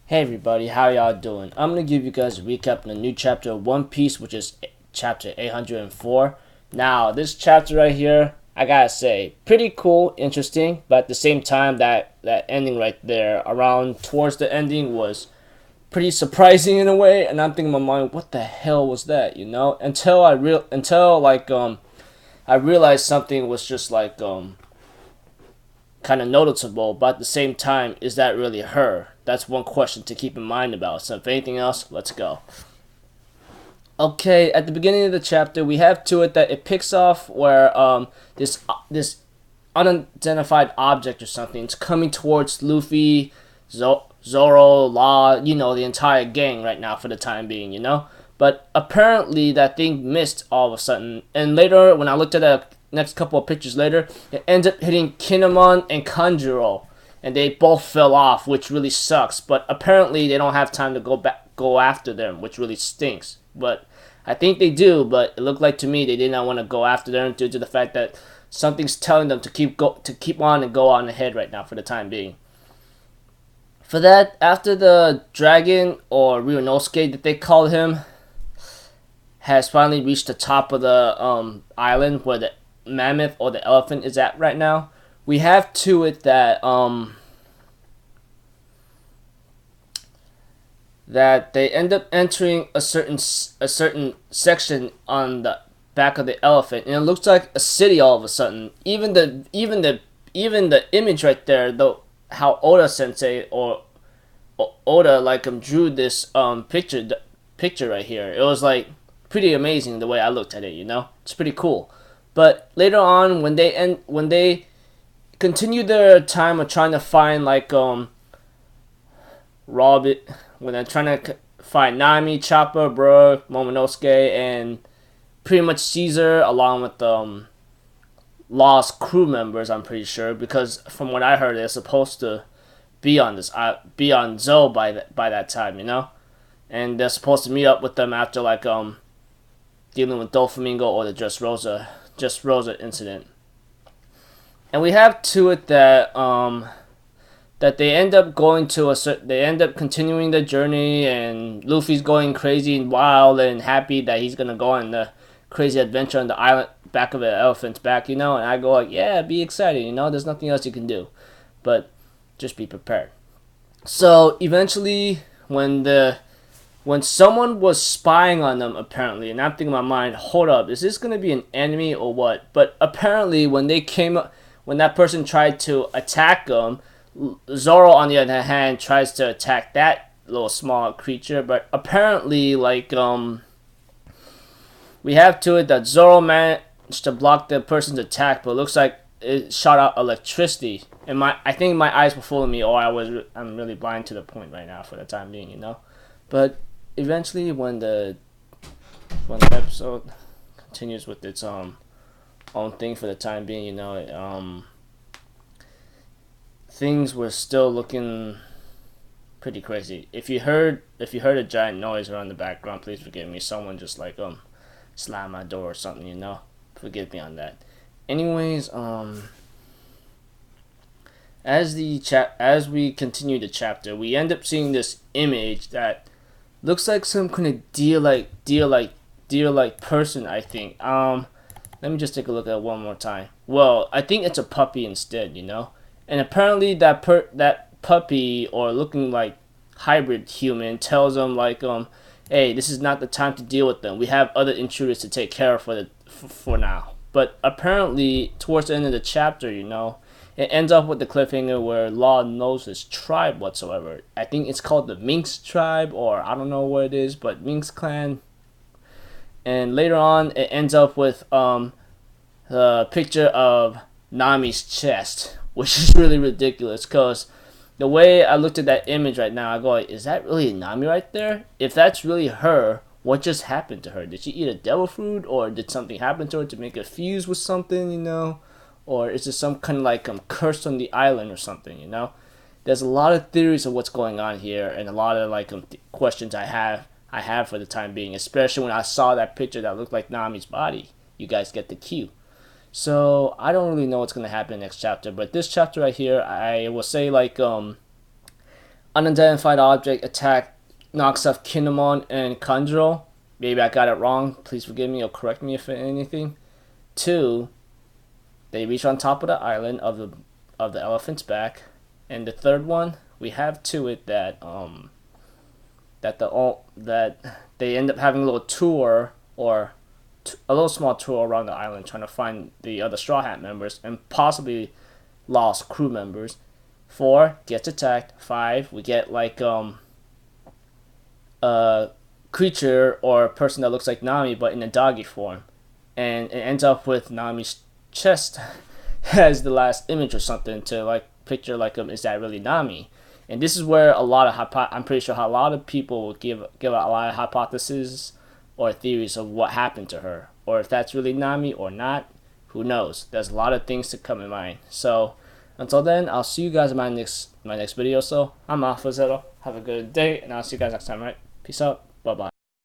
Hey everybody, how y'all doing? I'm gonna give you guys a recap on the new chapter of One Piece, which is chapter 804. Now, this chapter right here, I gotta say, pretty cool, interesting, but at the same time, that ending right there, around towards the ending, was pretty surprising in a way. And I'm thinking in my mind, what the hell was that? Until I realized something was just kind of noticeable, but at the same time, is that really her? That's one question to keep in mind about. So, if anything else, let's go. Okay, at the beginning of the chapter, we have to it that it picks off where this unidentified object or something is coming towards Luffy, Zoro, Law, the entire gang right now for the time being. But apparently that thing missed all of a sudden, and later when I looked at the next couple of pictures later, it ends up hitting Kinemon and Kanjuro, and they both fell off, which really sucks. But apparently they don't have time to go after them, which really stinks. But I think they do, but it looked like to me they did not want to go after them due to the fact that something's telling them to keep on and go on ahead right now for the time being. For that, after the dragon or Ryunosuke that they called him has finally reached the top of the island where the mammoth or the elephant is at right now, we have to it that they end up entering a certain section on the back of the elephant, and it looks like a city all of a sudden. Even the image right there, though, how Oda Sensei or Oda drew this picture right here. It was like pretty amazing the way I looked at it. It's pretty cool. But later on, when they continue their time of trying to find Robin, when they're trying to find Nami, Chopper, Bro, Momonosuke, and pretty much Caesar, along with lost crew members, I'm pretty sure, because from what I heard, they're supposed to be on Zoe by that time, and they're supposed to meet up with them after dealing with Doflamingo or the Just Rosa incident. And we have to it that they end up they end up continuing the journey, and Luffy's going crazy and wild and happy that he's gonna go on the crazy adventure on the island back of the elephant's back, and I go like, yeah, be excited, there's nothing else you can do, but just be prepared. So eventually, when someone was spying on them, apparently, and I'm thinking in my mind, hold up, is this gonna be an enemy or what? But apparently, when that person tried to attack them, Zoro, on the other hand, tries to attack that little small creature, but apparently, we have to it that Zoro managed to block the person's attack, but it looks like it shot out electricity. And I think my eyes were fooling me, or I'm really blind to the point right now for the time being. But eventually, when the episode continues with its own thing for the time being, things were still looking pretty crazy. If you heard a giant noise around the background, please forgive me. Someone just slammed my door or something. Forgive me on that. Anyways, as we continue the chapter, we end up seeing this image that looks like some kind of deer like person, I think. Let me just take a look at it one more time. Well, I think it's a puppy instead. And apparently that puppy, or looking like hybrid human, tells them hey, this is not the time to deal with them. We have other intruders to take care of for now. But apparently, towards the end of the chapter, it ends up with the cliffhanger where Law knows his tribe whatsoever. I think it's called the Minx tribe, or I don't know what it is, but Minx clan. And later on, it ends up with the picture of Nami's chest, which is really ridiculous, because the way I looked at that image right now, I go, is that really Nami right there? If that's really her, what just happened to her? Did she eat a devil fruit, or did something happen to her to make her fuse with something, Or is this some kind of curse on the island or something, There's a lot of theories of what's going on here, and a lot of questions I have for the time being, especially when I saw that picture that looked like Nami's body. You guys get the cue. So I don't really know what's gonna happen next chapter, but this chapter right here, I will say unidentified object attack knocks off Kinemon and Kanjuro. Maybe I got it wrong. Please forgive me or correct me if anything. 2, they reach on top of the island of the elephant's back. And the third one, we have to it that that they end up having a little tour, or a little small tour around the island trying to find the other Straw Hat members and possibly lost crew members. 4, gets attacked. 5, we get like a creature or a person that looks like Nami but in a doggy form, and it ends up with Nami's chest as the last image or something to like picture like is that really Nami? And this is where a lot of I'm pretty sure a lot of people will give a lot of hypotheses or theories of what happened to her, or if that's really Nami or not. Who knows? There's a lot of things to come in mind. So until then, I'll see you guys in my next video. So I'm off, Zero. Have a good day, and I'll see you guys next time. Right? Peace out. Bye bye.